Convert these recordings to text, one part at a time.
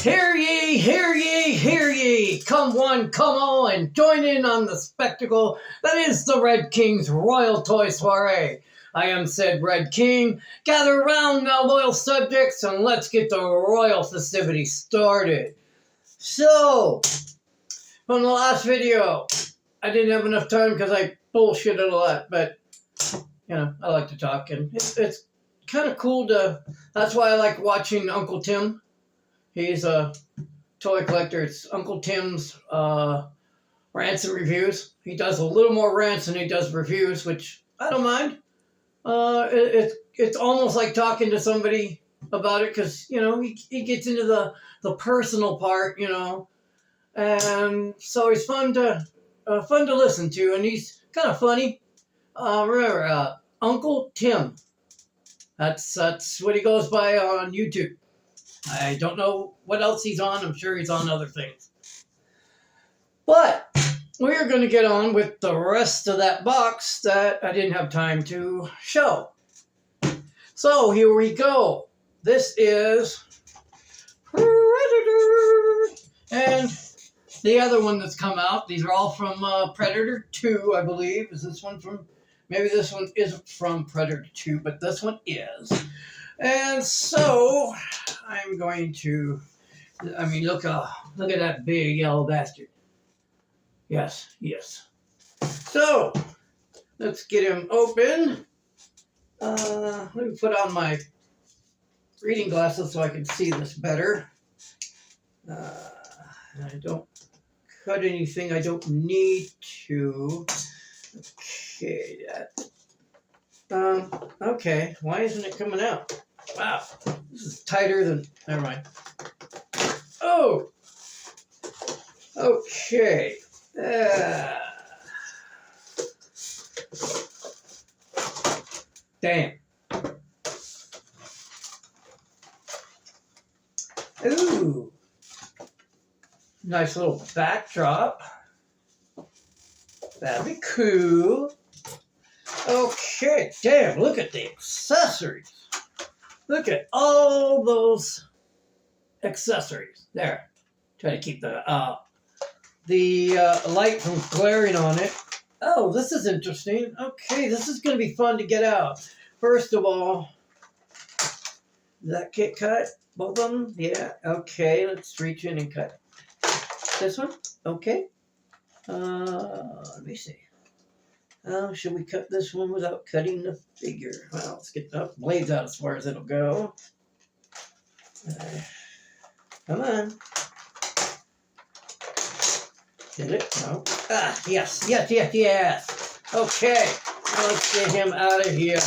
Hear ye, hear ye, hear ye! Come one, come all, and join in on the spectacle that is the Red King's Royal Toy Soiree. I am said Red King. Gather around now, loyal subjects, and let's get the royal festivities started. So, from the last video, I didn't have enough time because I bullshitted a lot, but, I like to talk, and it's kind of cool to, that's why I like watching Uncle Tim. He's a toy collector. It's Uncle Tim's rants and reviews. He does a little more rants than he does reviews, which I don't mind. It's almost like talking to somebody about it because, he gets into the personal part, and so he's fun to listen to, and he's kind of funny. Remember, Uncle Tim. That's what he goes by on YouTube. I don't know what else he's on. I'm sure he's on other things. But we're going to get on with the rest of that box that I didn't have time to show. So here we go. This is Predator. And the other one that's come out, these are all from Predator 2, I believe. Is this one from... Maybe this one isn't from Predator 2, but this one is. And so, I'm going to, look at that big yellow bastard. Yes. So, let's get him open. Let me put on my reading glasses so I can see this better. I don't cut anything I don't need to. Okay, okay, why isn't it coming out? Wow, this is tighter than, never mind. Oh, okay. Damn. Ooh, nice little backdrop. That'd be cool. Okay, damn, look at the accessories. Look at all those accessories. There. Try to keep the light from glaring on it. Oh, this is interesting. Okay, this is going to be fun to get out. First of all, does that get cut? Both of them? Yeah. Okay, let's reach in and cut. This one? Okay. Let me see. Should we cut this one without cutting the figure? Well, let's get the blades out as far as it'll go. Come on. Did it? No. Ah, yes. Okay. Now let's get him out of here.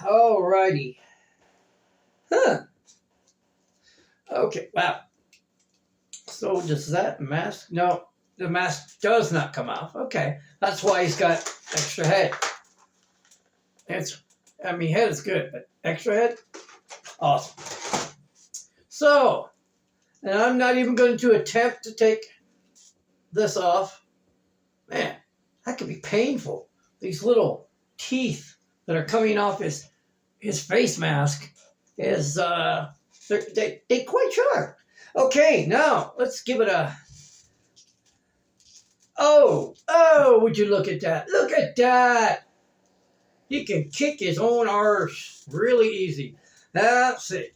Alrighty. Huh. Okay, wow. So does that mask? No. The mask does not come off. Okay. That's why he's got extra head. Head is good, but extra head? Awesome. So, and I'm not even going to attempt to take this off. Man, that could be painful. These little teeth that are coming off his face mask is, they quite sharp. Okay, now, let's give it a... Oh, would you look at that? Look at that. He can kick his own arse really easy. Let's see.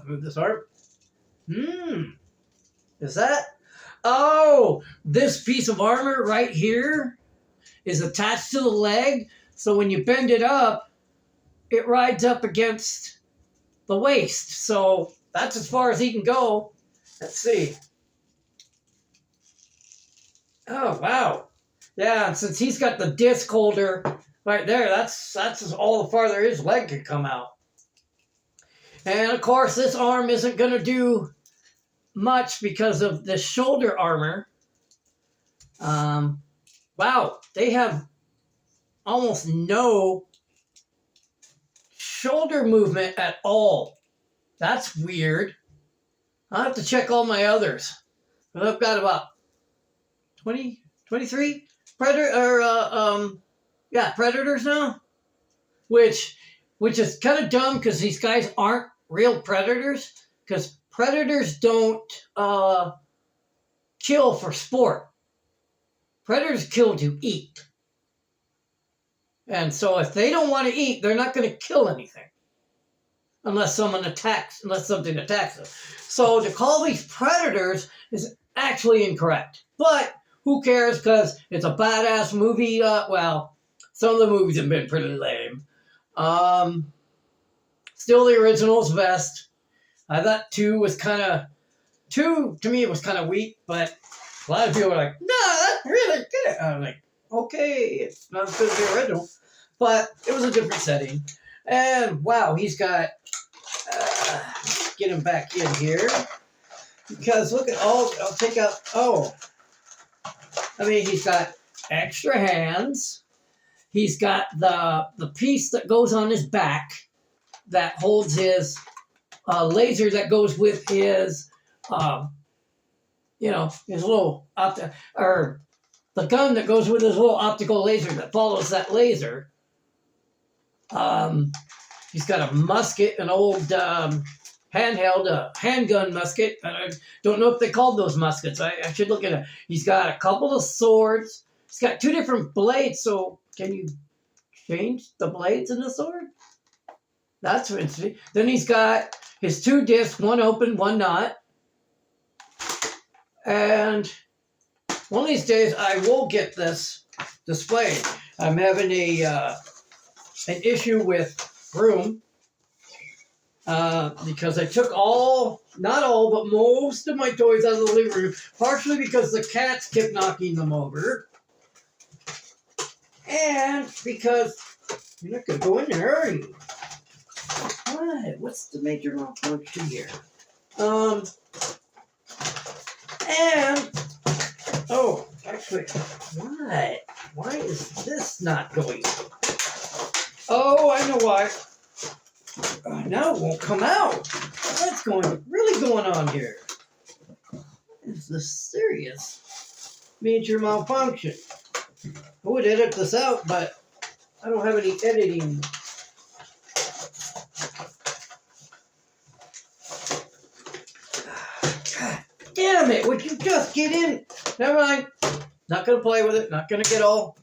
Move this arm. Is that? Oh, this piece of armor right here is attached to the leg. So when you bend it up, it rides up against the waist. So that's as far as he can go. Let's see. Oh, wow. Yeah, and since he's got the disc holder right there, that's all the farther his leg can come out. And, of course, this arm isn't going to do much because of the shoulder armor. Wow, they have almost no shoulder movement at all. That's weird. I'll have to check all my others. But I've got about 23 predators now, which is kind of dumb because these guys aren't real predators, because predators don't kill for sport. Predators kill to eat. And so if they don't want to eat, they're not going to kill anything. Unless something attacks them. So to call these predators is actually incorrect. But who cares, because it's a badass movie. Well, some of the movies have been pretty lame. Still the original's best. I thought 2 was kind of... 2, to me, it was kind of weak, but a lot of people were like, no, that's really good. I'm like, okay, it's not as good as the original. But it was a different setting. And, wow, he's got... get him back in here. Because look at all... I'll take out... Oh. I mean, he's got extra hands. He's got the piece that goes on his back that holds his laser that goes with his... his little or the gun that goes with his little optical laser that follows that laser. He's got a musket, an old handheld handgun musket. I don't know if they called those muskets. I should look at it. He's got a couple of swords. He's got 2 different blades. So can you change the blades in the sword? That's interesting. Then he's got his 2 discs, one open, one not. And one of these days, I will get this displayed. I'm having an issue with room because I took not all, but most of my toys out of the living room, partially because the cats kept knocking them over, and because you're not going to go in there, are you? What? What's the major malfunction here? And, oh, actually, what? Why is this not going? Oh, I know why. Now it won't come out. What's really going on here? It's a serious major malfunction. I would edit this out, but I don't have any editing. Damn it, would you just get in? Never mind. Not going to play with it. Not going to get all...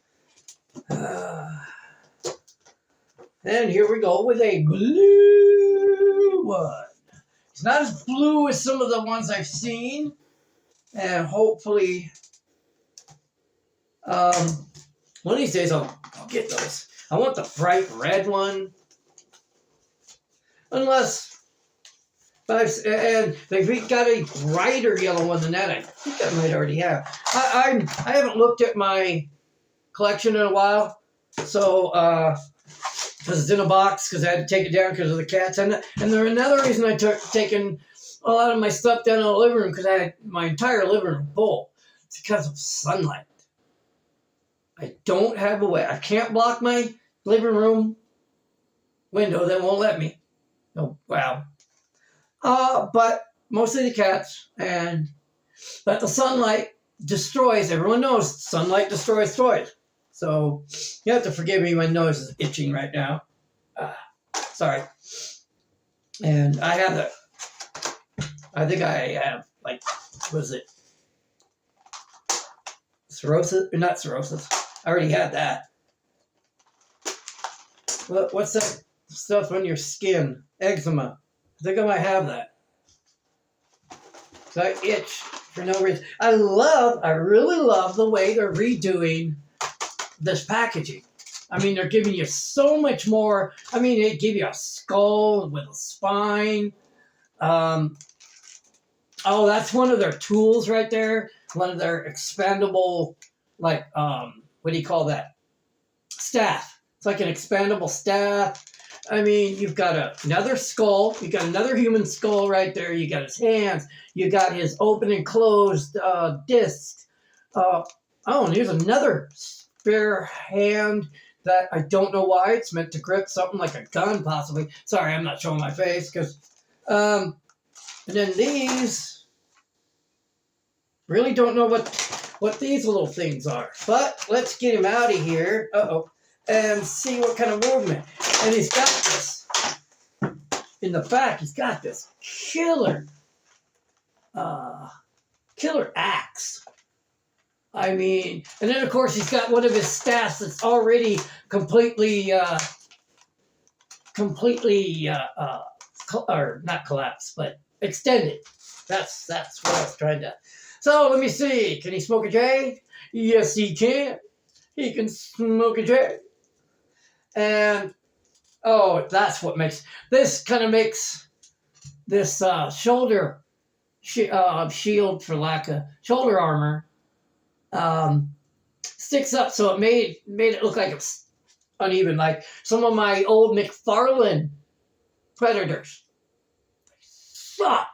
And here we go with a blue one. It's not as blue as some of the ones I've seen. And hopefully... one of these days I'll get those. I want the bright red one. Unless... And they've got a brighter yellow one than that. I think I might already have. I haven't looked at my collection in a while, so because it's in a box, because I had to take it down because of the cats. And there's another reason I taken a lot of my stuff down in the living room, because I had my entire living room full. It's because of sunlight. I don't have a way. I can't block my living room window. They won't let me. Oh, wow. But mostly the cats, but the sunlight destroys. Everyone knows sunlight destroys toys. So you have to forgive me. My nose is itching right now. Sorry. And I have I think I have, like, what is it? Cirrhosis? Not cirrhosis. I already had that. What's that stuff on your skin? Eczema. I think I might have that. So I itch for no reason. I really love the way they're redoing this packaging. I mean, they're giving you so much more. I mean, they give you a skull with a spine. Oh, that's one of their tools right there. One of their expandable, like, what do you call that? Staff. It's like an expandable staff. I mean, you've got another skull. You've got another human skull right there. You got his hands. You got his open and closed disc. And here's another spare hand that I don't know why. It's meant to grip something like a gun, possibly. Sorry, I'm not showing my face. And then these, really don't know what these little things are. But let's get him out of here. And see what kind of movement. And he's got this in the back, he's got this killer, killer axe. I mean, and then of course he's got one of his staffs that's already completely, or not collapsed, but extended. That's what I was trying to. So let me see. Can he smoke a J? Yes, he can. He can smoke a J. And oh, that's what makes this kind of makes this shoulder shield, for lack of shoulder armor, sticks up, so it made it look like it's uneven, like some of my old McFarlane Predators. They suck.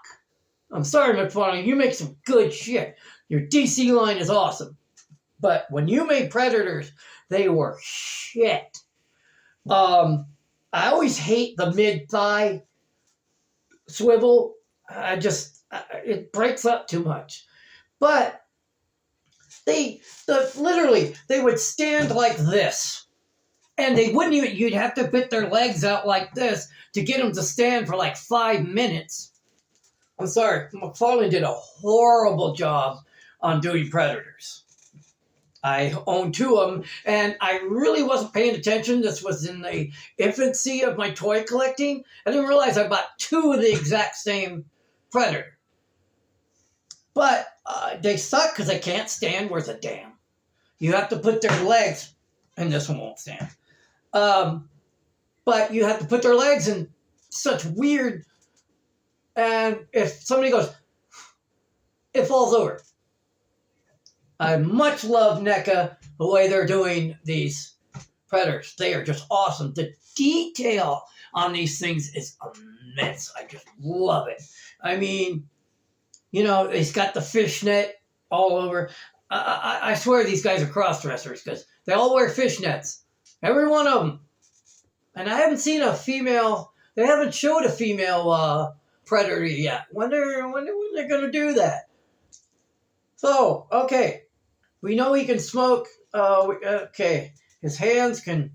I'm sorry, McFarlane, you make some good shit. Your DC line is awesome, but when you made Predators, they were shit. I always hate the mid thigh swivel. It breaks up too much. But they would stand like this, and they wouldn't even. You'd have to put their legs out like this to get them to stand for like 5 minutes. I'm sorry, McFarlane did a horrible job on doing Predators. I own 2 of them, and I really wasn't paying attention. This was in the infancy of my toy collecting. I didn't realize I bought 2 of the exact same Predator. But they suck because they can't stand worth a damn. You have to put their legs, and this one won't stand. But you have to put their legs in such weird, and if somebody goes, it falls over. I much love NECA, the way they're doing these Predators. They are just awesome. The detail on these things is immense. I just love it. I mean, you know, he's got the fishnet all over. I swear these guys are cross-dressers because they all wear fishnets. Every one of them. And I haven't seen a female, they haven't showed a female Predator yet. Wonder when they're going to do that. So, okay. We know he can smoke. Okay. His hands can...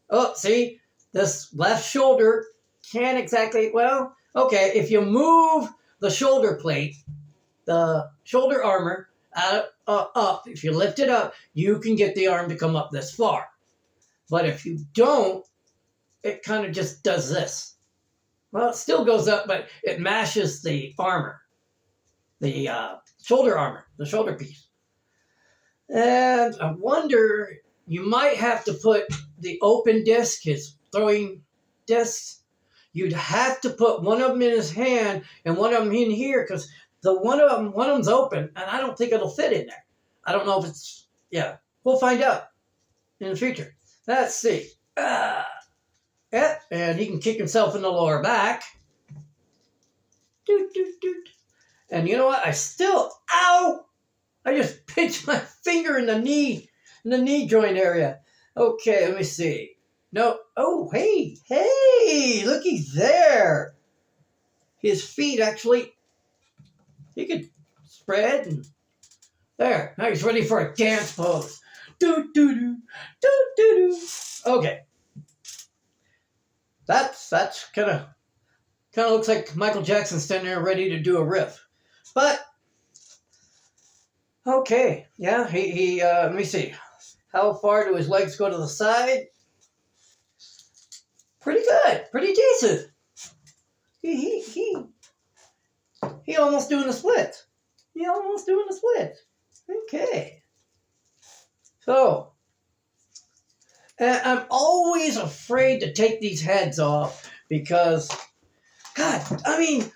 Oh, see? This left shoulder can't exactly... Well, okay. If you move the shoulder plate, the shoulder armor up, if you lift it up, you can get the arm to come up this far. But if you don't, it kind of just does this. Well, it still goes up, but it mashes the armor. The shoulder armor, the shoulder piece. And I wonder, you might have to put the open disc, his throwing discs, you'd have to put one of them in his hand and one of them in here, because one of them's open, and I don't think it'll fit in there. I don't know if it's, yeah, we'll find out in the future. Let's see. Yeah, and he can kick himself in the lower back. Doot, doot, doot. And you know what? Ow! I just pinched my finger in the knee joint area. Okay, let me see. No, oh, hey, looky there. His feet actually, he could spread and there. Now he's ready for a dance pose. Doo doo doo, doo doo doo. Okay. That's kind of looks like Michael Jackson standing there ready to do a riff. But okay, yeah, he let me see. How far do his legs go to the side? Pretty good, pretty decent. He almost doing the split. Okay. So, and I'm always afraid to take these heads off because, God, I mean,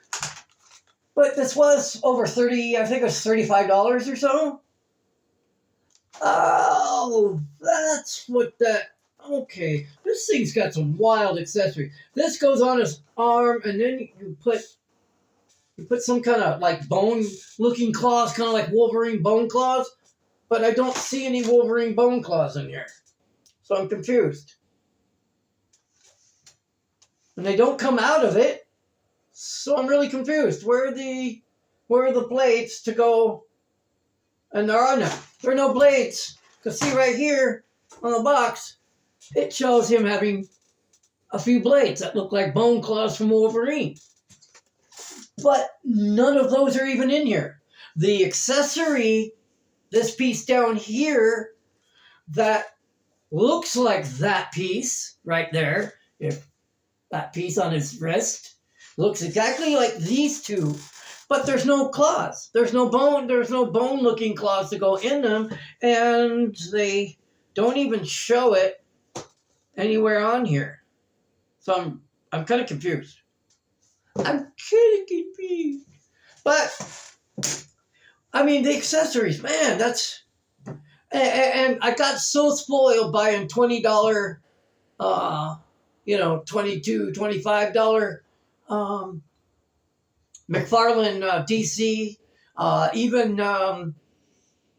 but this was over 30, I think it was $35 or so. Oh, that's what that, okay. This thing's got some wild accessories. This goes on his arm, and then you put some kind of like bone-looking claws, kind of like Wolverine bone claws, but I don't see any Wolverine bone claws in here. So I'm confused. And they don't come out of it, so I'm really confused. Where are the blades to go? And there are no blades. Because see right here on the box, it shows him having a few blades that look like bone claws from Wolverine. But none of those are even in here. The accessory, this piece down here, that looks like that piece right there, if that piece on his wrist, looks exactly like these two, but there's no claws. There's no bone-looking claws to go in them, and they don't even show it anywhere on here. So I'm kind of confused. But I mean, the accessories, man, that's and I got so spoiled buying $20, $22, $25 McFarlane DC, even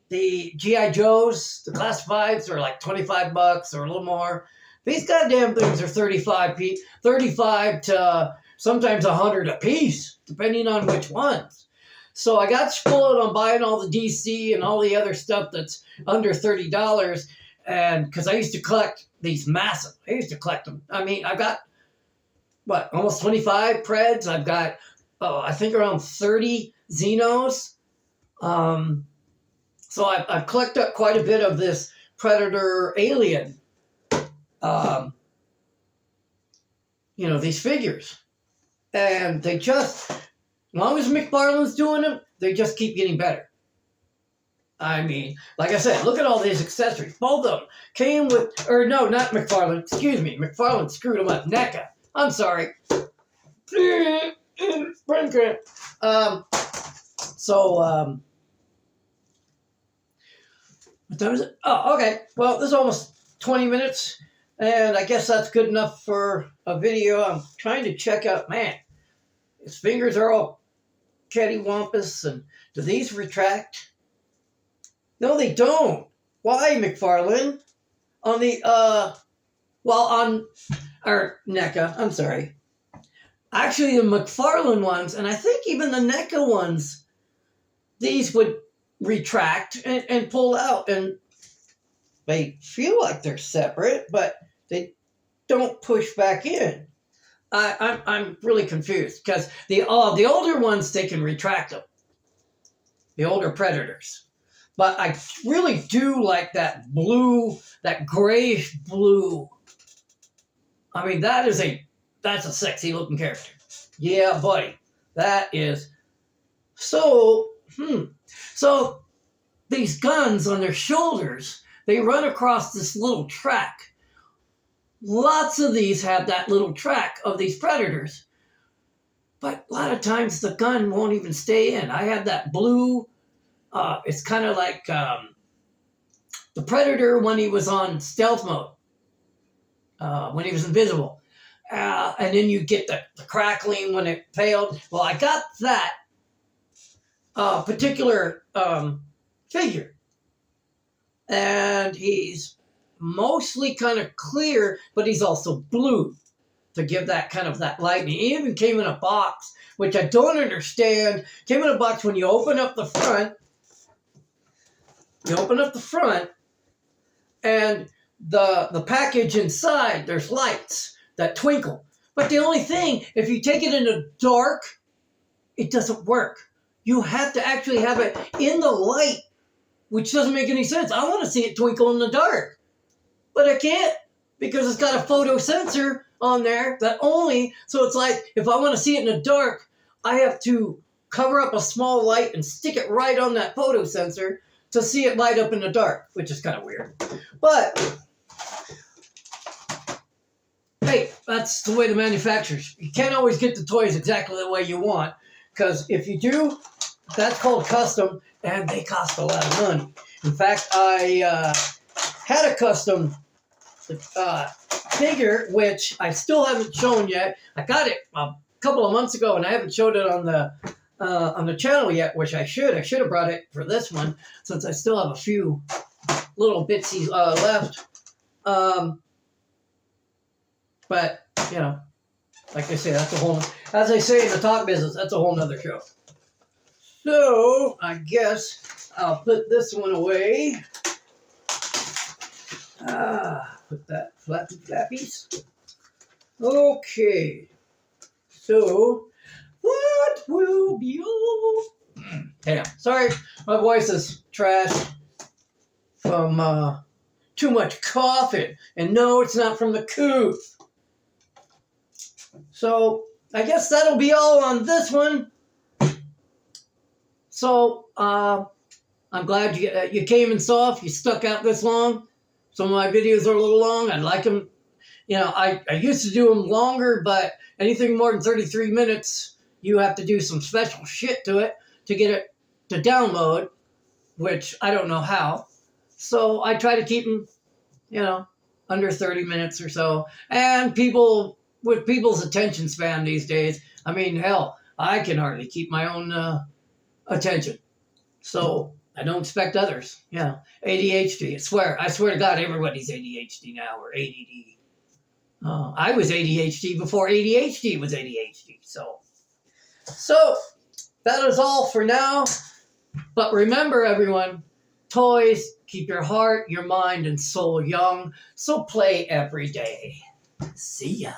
the GI Joes, the Class 5s are like $25 or a little more. These goddamn things are 35 to sometimes 100 a piece, depending on which ones. So I got spoiled on buying all the DC and all the other stuff that's under $30, and because I used to collect these massive. I used to collect them. I mean, I've got almost 25 Preds. I've got I think around 30 Xenos. So I've collected up quite a bit of this Predator Alien. These figures, and they just, as long as McFarlane's doing them, they just keep getting better. I mean, like I said, look at all these accessories. Both of them came with, or no, not McFarlane. Excuse me, McFarlane screwed them up. NECA. I'm sorry. What time is it? Oh, okay. Well, this is almost 20 minutes, and I guess that's good enough for a video. I'm trying to check out, man, his fingers are all cattywampus, and do these retract? No, they don't. Why, McFarlane? On the, or NECA, I'm sorry. Actually, the McFarlane ones, and I think even the NECA ones, these would retract and pull out, and they feel like they're separate, but they don't push back in. I'm really confused, because the older ones, they can retract them. The older Predators. But I really do like that blue, that grayish blue. I mean, that's a sexy looking character. Yeah, buddy. That is. So these guns on their shoulders, they run across this little track. Lots of these have that little track of these Predators. But a lot of times the gun won't even stay in. I had that blue. It's kind of like the Predator when he was on stealth mode, when he was invisible. And then you get the crackling when it failed. Well, I got that particular figure. And he's mostly kind of clear, but he's also blue to give that kind of that light. And he even came in a box, which I don't understand. Came in a box when you open up the front. You open up the front, and the package inside, there's lights that twinkle. But the only thing, if you take it in the dark, it doesn't work. You have to actually have it in the light, which doesn't make any sense. I want to see it twinkle in the dark, but I can't, because it's got a photo sensor on there that only, so it's like, if I want to see it in the dark, I have to cover up a small light and stick it right on that photo sensor to see it light up in the dark, which is kind of weird. But hey, that's the way the manufacturers. You can't always get the toys exactly the way you want, because if you do, that's called custom, and they cost a lot of money. In fact, I had a custom figure, which I still haven't shown yet. I got it a couple of months ago, and I haven't showed it on the channel yet, which I should. I should have brought it for this one, since I still have a few little bitsies left. But, like I say, that's a whole, as I say in the talk business, that's a whole nother show. So, I guess I'll put this one away. Put that flappies. Okay. So, what will be all? Damn. Sorry, my voice is trash from too much coughing. And no, it's not from the coop. So, I guess that'll be all on this one. So, I'm glad you came and saw. If you stuck out this long, some of my videos are a little long. I'd like them. I used to do them longer, but anything more than 33 minutes, you have to do some special shit to it to get it to download, which I don't know how. So I try to keep them, under 30 minutes or so. And with people's attention span these days, I mean, hell, I can hardly keep my own attention. So I don't expect others. ADHD. I swear to God, everybody's ADHD now, or ADD. I was ADHD before ADHD was ADHD. So that is all for now. But remember, everyone, toys keep your heart, your mind, and soul young. So play every day. See ya.